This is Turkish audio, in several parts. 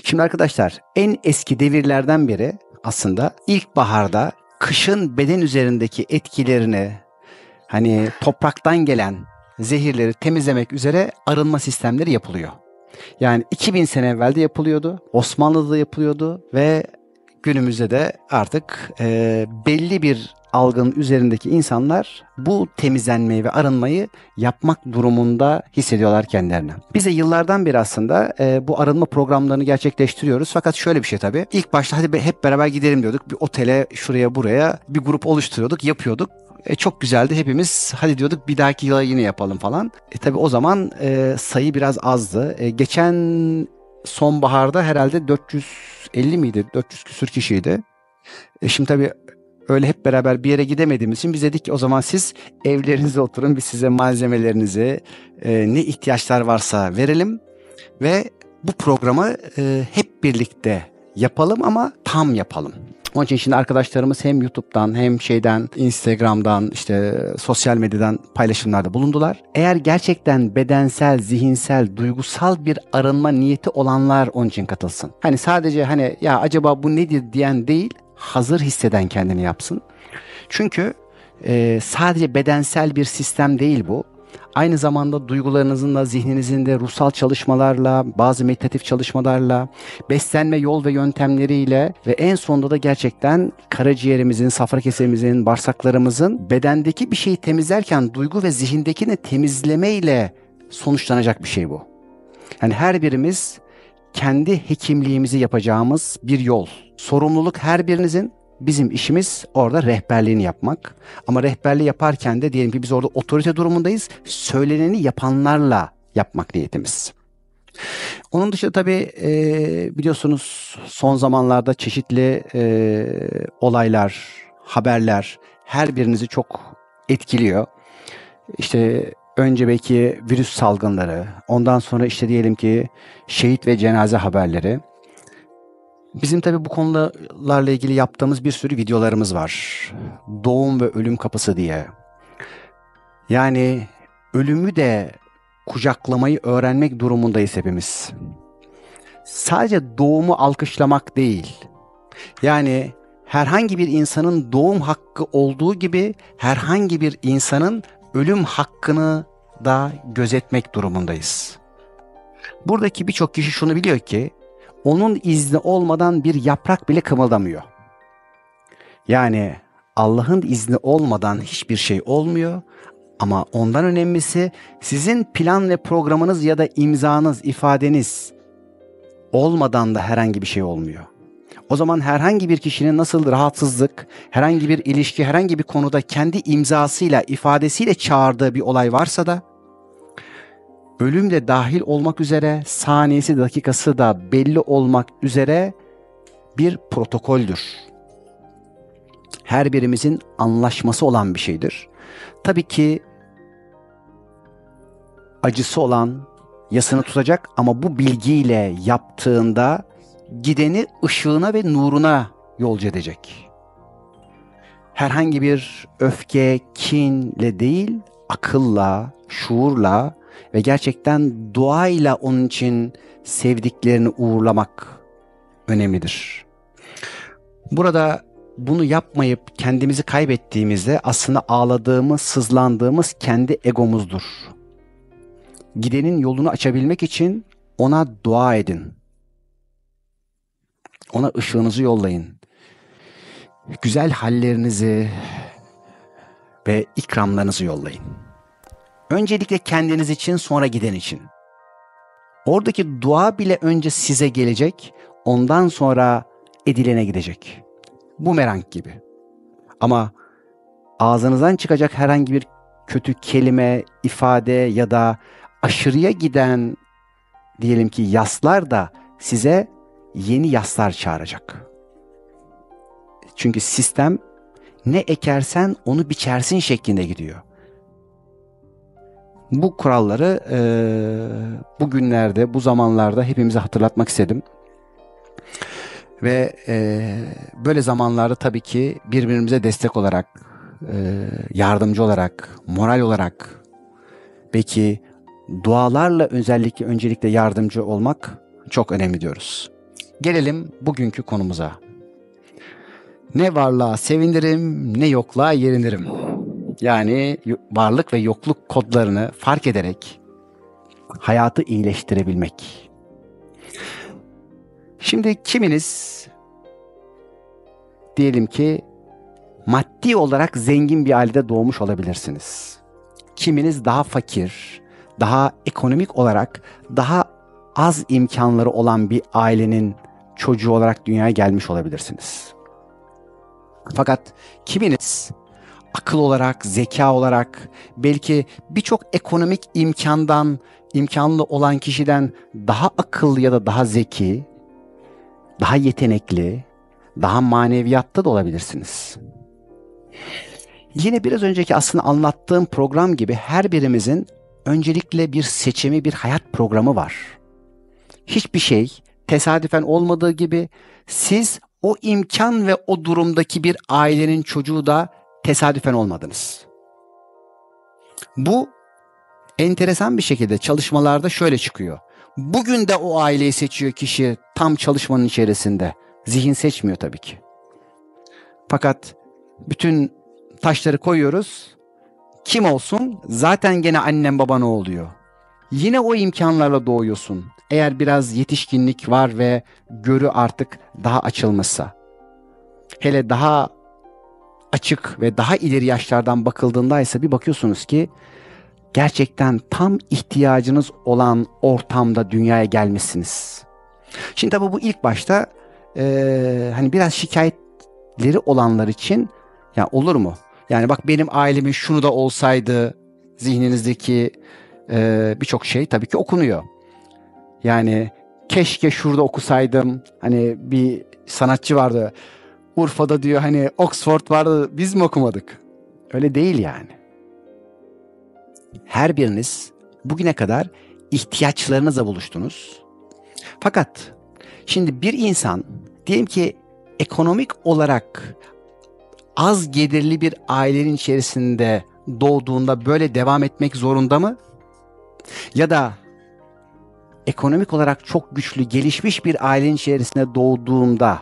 Şimdi arkadaşlar, en eski devirlerden beri aslında ilkbaharda kışın beden üzerindeki etkilerini, hani topraktan gelen zehirleri temizlemek üzere arınma sistemleri yapılıyor. Yani 2000 sene evvel de yapılıyordu, Osmanlı'da da yapılıyordu ve günümüzde de artık belli bir algının üzerindeki insanlar bu temizlenmeyi ve arınmayı yapmak durumunda hissediyorlar kendilerini. Biz de yıllardan beri aslında bu arınma programlarını gerçekleştiriyoruz. Fakat şöyle bir şey tabii. İlk başta hadi hep beraber gidelim diyorduk. Bir otele, şuraya buraya bir grup oluşturuyorduk, yapıyorduk. Çok güzeldi. Hepimiz hadi diyorduk bir dahaki yıla yine yapalım falan. Tabii o zaman sayı biraz azdı. Geçen sonbaharda herhalde 450 miydi? 400 küsür kişiydi. Şimdi tabii öyle hep beraber bir yere gidemediğimiz için biz dedik ki o zaman siz evlerinizde oturun. Biz size malzemelerinizi, ne ihtiyaçlar varsa verelim ve bu programı hep birlikte yapalım ama tam yapalım. Onun için şimdi arkadaşlarımız hem YouTube'dan hem Instagram'dan, sosyal medyadan paylaşımlarda bulundular. Eğer gerçekten bedensel, zihinsel, duygusal bir arınma niyeti olanlar onun için katılsın. Hani sadece ya acaba bu nedir diyen değil, hazır hisseden kendini yapsın. Çünkü sadece bedensel bir sistem değil bu. Aynı zamanda duygularınızın da zihninizin de ruhsal çalışmalarla, bazı meditatif çalışmalarla, beslenme yol ve yöntemleriyle ve en sonunda da gerçekten karaciğerimizin, safra kesemizin, bağırsaklarımızın bedendeki bir şeyi temizlerken duygu ve zihindekini temizlemeyle sonuçlanacak bir şey bu. Yani her birimiz kendi hekimliğimizi yapacağımız bir yol. Sorumluluk her birinizin. Bizim işimiz orada rehberliğini yapmak. Ama rehberliği yaparken de diyelim ki biz orada otorite durumundayız. Söyleneni yapanlarla yapmak niyetimiz. Onun dışında tabii biliyorsunuz son zamanlarda çeşitli olaylar, haberler her birinizi çok etkiliyor. Önce belki virüs salgınları, ondan sonra diyelim ki şehit ve cenaze haberleri. Bizim tabii bu konularla ilgili yaptığımız bir sürü videolarımız var. Doğum ve ölüm kapısı diye. Yani ölümü de kucaklamayı öğrenmek durumundayız hepimiz. Sadece doğumu alkışlamak değil. Yani herhangi bir insanın doğum hakkı olduğu gibi herhangi bir insanın ölüm hakkını da gözetmek durumundayız. Buradaki birçok kişi şunu biliyor ki onun izni olmadan bir yaprak bile kımıldamıyor. Yani Allah'ın izni olmadan hiçbir şey olmuyor. Ama ondan önemlisi sizin plan ve programınız ya da imzanız, ifadeniz olmadan da herhangi bir şey olmuyor. O zaman herhangi bir kişinin nasıl rahatsızlık, herhangi bir ilişki, herhangi bir konuda kendi imzasıyla, ifadesiyle çağırdığı bir olay varsa da ölüm de dahil olmak üzere, saniyesi, dakikası da belli olmak üzere bir protokoldür. Her birimizin anlaşması olan bir şeydir. Tabii ki acısı olan yasını tutacak ama bu bilgiyle yaptığında gideni ışığına ve nuruna yolcu edecek. Herhangi bir öfke, kinle değil, akılla, şuurla ve gerçekten duayla onun için sevdiklerini uğurlamak önemlidir. Burada bunu yapmayıp kendimizi kaybettiğimizde aslında ağladığımız, sızlandığımız kendi egomuzdur. Gidenin yolunu açabilmek için ona dua edin. Ona ışığınızı yollayın. Güzel hallerinizi ve ikramlarınızı yollayın. Öncelikle kendiniz için, sonra giden için. Oradaki dua bile önce size gelecek, ondan sonra edilene gidecek. Bumerang gibi. Ama ağzınızdan çıkacak herhangi bir kötü kelime, ifade ya da aşırıya giden diyelim ki yaslar da size yeni yaslar çağıracak. Çünkü sistem ne ekersen onu biçersin şeklinde gidiyor. Bu kuralları bugünlerde, bu zamanlarda hepimize hatırlatmak istedim. Ve böyle zamanlarda tabii ki birbirimize destek olarak, yardımcı olarak, moral olarak, belki dualarla öncelikle yardımcı olmak çok önemli diyoruz. Gelelim bugünkü konumuza. Ne varlığa sevinirim, ne yokluğa yerinirim. Yani varlık ve yokluk kodlarını fark ederek hayatı iyileştirebilmek. Şimdi kiminiz diyelim ki maddi olarak zengin bir ailede doğmuş olabilirsiniz. Kiminiz daha fakir, daha ekonomik olarak daha az imkanları olan bir ailenin çocuğu olarak dünyaya gelmiş olabilirsiniz. Fakat kiminiz akıl olarak, zeka olarak belki birçok ekonomik imkanlı olan kişiden daha akıllı ya da daha zeki, daha yetenekli, daha maneviyatta da olabilirsiniz. Yine biraz önceki aslında anlattığım program gibi her birimizin öncelikle bir seçimi, bir hayat programı var. Hiçbir şey tesadüfen olmadığı gibi siz o imkan ve o durumdaki bir ailenin çocuğu da tesadüfen olmadınız. Bu enteresan bir şekilde çalışmalarda şöyle çıkıyor. Bugün de o aileyi seçiyor kişi tam çalışmanın içerisinde. Zihin seçmiyor tabii ki. Fakat bütün taşları koyuyoruz. Kim olsun? Zaten gene annen baban o oluyor. Yine o imkanlarla doğuyorsun. Eğer biraz yetişkinlik var ve görü artık daha açılmışsa. Hele daha açık ve daha ileri yaşlardan bakıldığında ise bir bakıyorsunuz ki gerçekten tam ihtiyacınız olan ortamda dünyaya gelmişsiniz. Şimdi tabii bu ilk başta hani biraz şikayetleri olanlar için ya olur mu? Yani bak benim ailemin şunu da olsaydı zihninizdeki birçok şey tabii ki okunuyor. Yani keşke şurada okusaydım. Hani bir sanatçı vardı. Urfa'da diyor hani Oxford vardı biz mi okumadık? Öyle değil yani. Her biriniz bugüne kadar ihtiyaçlarınızla buluştunuz. Fakat şimdi bir insan diyelim ki ekonomik olarak az gelirli bir ailenin içerisinde doğduğunda böyle devam etmek zorunda mı? Ya da ekonomik olarak çok güçlü, gelişmiş bir ailenin içerisinde doğduğunda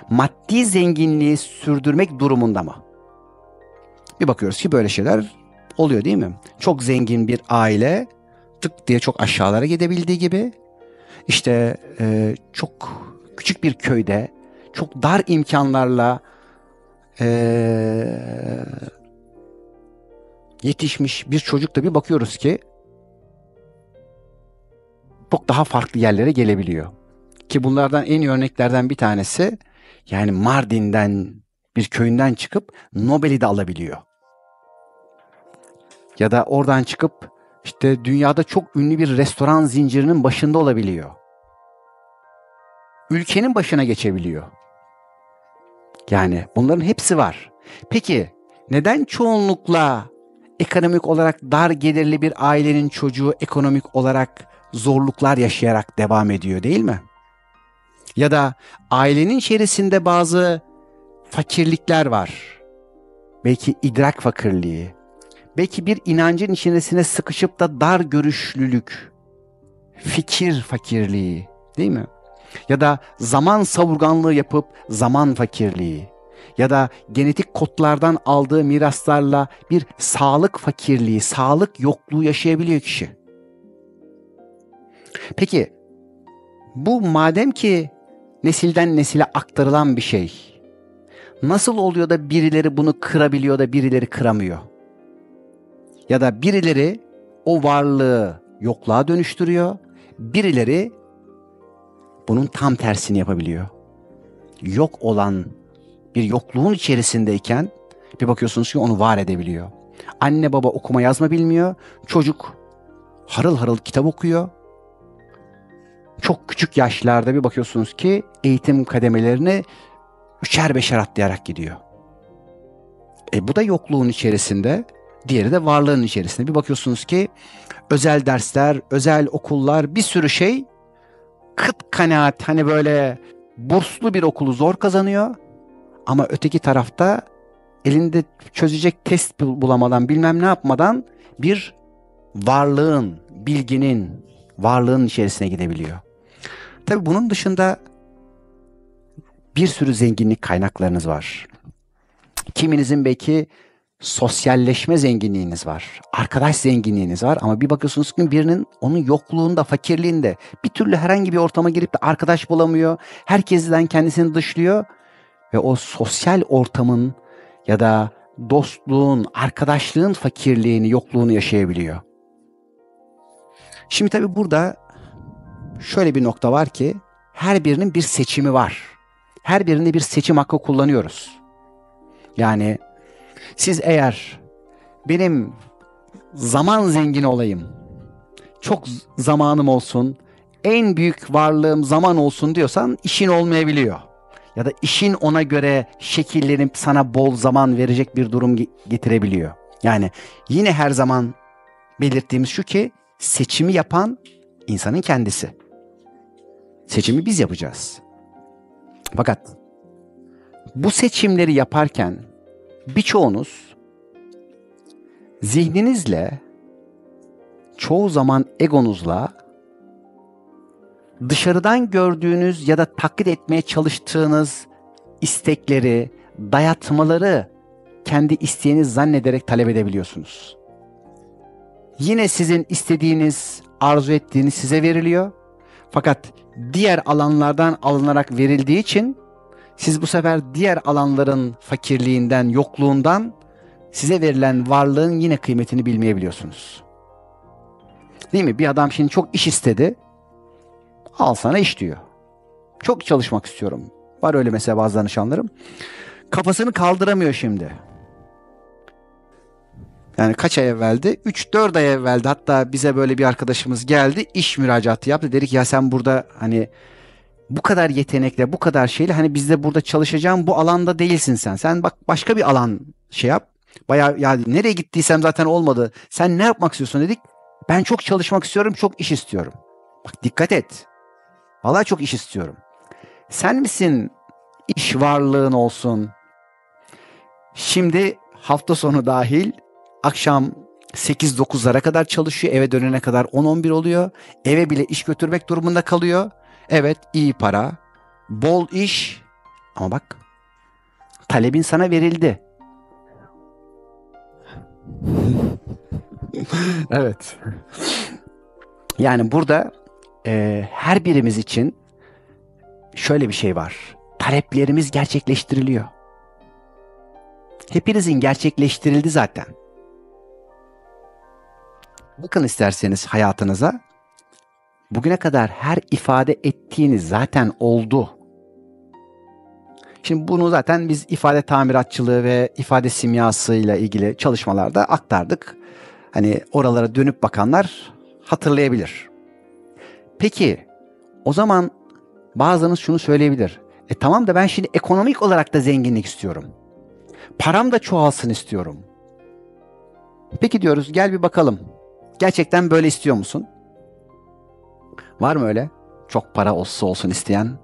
maddi zenginliği sürdürmek durumunda mı? Bir bakıyoruz ki böyle şeyler oluyor değil mi? Çok zengin bir aile tık diye çok aşağılara gidebildiği gibi işte çok küçük bir köyde çok dar imkanlarla yetişmiş bir çocuk da bir bakıyoruz ki çok daha farklı yerlere gelebiliyor. Ki bunlardan en iyi örneklerden bir tanesi yani Mardin'den bir köyünden çıkıp Nobel'i de alabiliyor. Ya da oradan çıkıp işte dünyada çok ünlü bir restoran zincirinin başında olabiliyor. Ülkenin başına geçebiliyor. Yani bunların hepsi var. Peki neden çoğunlukla ekonomik olarak dar gelirli bir ailenin çocuğu ekonomik olarak zorluklar yaşayarak devam ediyor değil mi? Ya da ailenin içerisinde bazı fakirlikler var. Belki idrak fakirliği, belki bir inancın içerisine sıkışıp da dar görüşlülük, fikir fakirliği değil mi? Ya da zaman savurganlığı yapıp zaman fakirliği ya da genetik kodlardan aldığı miraslarla bir sağlık fakirliği, sağlık yokluğu yaşayabiliyor kişi. Peki bu madem ki nesilden nesile aktarılan bir şey, nasıl oluyor da birileri bunu kırabiliyor da birileri kıramıyor? Ya da birileri o varlığı yokluğa dönüştürüyor, birileri bunun tam tersini yapabiliyor. Yok olan bir yokluğun içerisindeyken bir bakıyorsunuz ki onu var edebiliyor. Anne baba okuma yazma bilmiyor, çocuk harıl harıl kitap okuyor. Çok küçük yaşlarda bir bakıyorsunuz ki eğitim kademelerini üçer beşer atlayarak gidiyor. Bu da yokluğun içerisinde, diğeri de varlığın içerisinde. Bir bakıyorsunuz ki özel dersler, özel okullar, bir sürü şey kıt kanaat hani böyle burslu bir okulu zor kazanıyor. Ama öteki tarafta elinde çözecek test bulamadan bilmem ne yapmadan bir varlığın, bilginin, varlığın içerisine gidebiliyor. Tabii bunun dışında Bir sürü zenginlik kaynaklarınız var. Kiminizin belki sosyalleşme zenginliğiniz var. Arkadaş zenginliğiniz var ama bir bakıyorsunuz ki birinin onun yokluğunda, fakirliğinde bir türlü herhangi bir ortama girip de arkadaş bulamıyor. Herkesten kendisini dışlıyor ve o sosyal ortamın ya da dostluğun, arkadaşlığın fakirliğini, yokluğunu yaşayabiliyor. Şimdi tabii burada şöyle bir nokta var ki her birinin bir seçimi var. Her birinde bir seçim hakkı kullanıyoruz. Yani siz eğer benim zaman zengini olayım, çok zamanım olsun, en büyük varlığım zaman olsun diyorsan işin olmayabiliyor. Ya da işin ona göre şekillenip sana bol zaman verecek bir durum getirebiliyor. Yani yine her zaman belirttiğimiz şu ki seçimi yapan insanın kendisi. Seçimi biz yapacağız. Fakat bu seçimleri yaparken birçoğunuz zihninizle, çoğu zaman egonuzla dışarıdan gördüğünüz ya da taklit etmeye çalıştığınız istekleri, dayatmaları kendi isteğiniz zannederek talep edebiliyorsunuz. Yine sizin istediğiniz, arzu ettiğiniz size veriliyor. Fakat diğer alanlardan alınarak verildiği için siz bu sefer diğer alanların fakirliğinden, yokluğundan size verilen varlığın yine kıymetini bilmeyebiliyorsunuz. Değil mi? Bir adam şimdi çok iş istedi. Al sana iş diyor. Çok çalışmak istiyorum. Var öyle mesela bazı danışanlarım. Kafasını kaldıramıyor şimdi. Yani kaç ay evveldi? 3-4 ay evveldi. Hatta bize böyle bir arkadaşımız geldi. İş müracaatı yaptı. Dedik ya sen burada hani bu kadar yetenekle, bu kadar şeyle hani biz de burada çalışacağım bu alanda değilsin sen. Sen bak başka bir alan şey yap. Bayağı ya nereye gittiysem zaten olmadı. Sen ne yapmak istiyorsun dedik. Ben çok çalışmak istiyorum, çok iş istiyorum. Bak dikkat et. Vallahi çok iş istiyorum. Sen misin iş varlığın olsun? Şimdi hafta sonu dahil akşam 8-9'lara kadar çalışıyor. Eve dönene kadar 10-11 oluyor. Eve bile iş götürmek durumunda kalıyor. Evet iyi para, bol iş ama bak talebin sana verildi. Evet. Yani burada her birimiz için şöyle bir şey var. Taleplerimiz gerçekleştiriliyor. Hepinizin gerçekleştirildi zaten. Bakın isterseniz hayatınıza. Bugüne kadar her ifade ettiğiniz zaten oldu. Şimdi bunu zaten biz ifade tamiratçılığı ve ifade simyasıyla ilgili çalışmalarda aktardık. Hani oralara dönüp bakanlar hatırlayabilir. Peki o zaman bazınız şunu söyleyebilir. Tamam da ben şimdi ekonomik olarak da zenginlik istiyorum. Param da çoğalsın istiyorum. Peki diyoruz gel bir bakalım. Gerçekten böyle istiyor musun? Var mı öyle? Çok para olsun isteyen.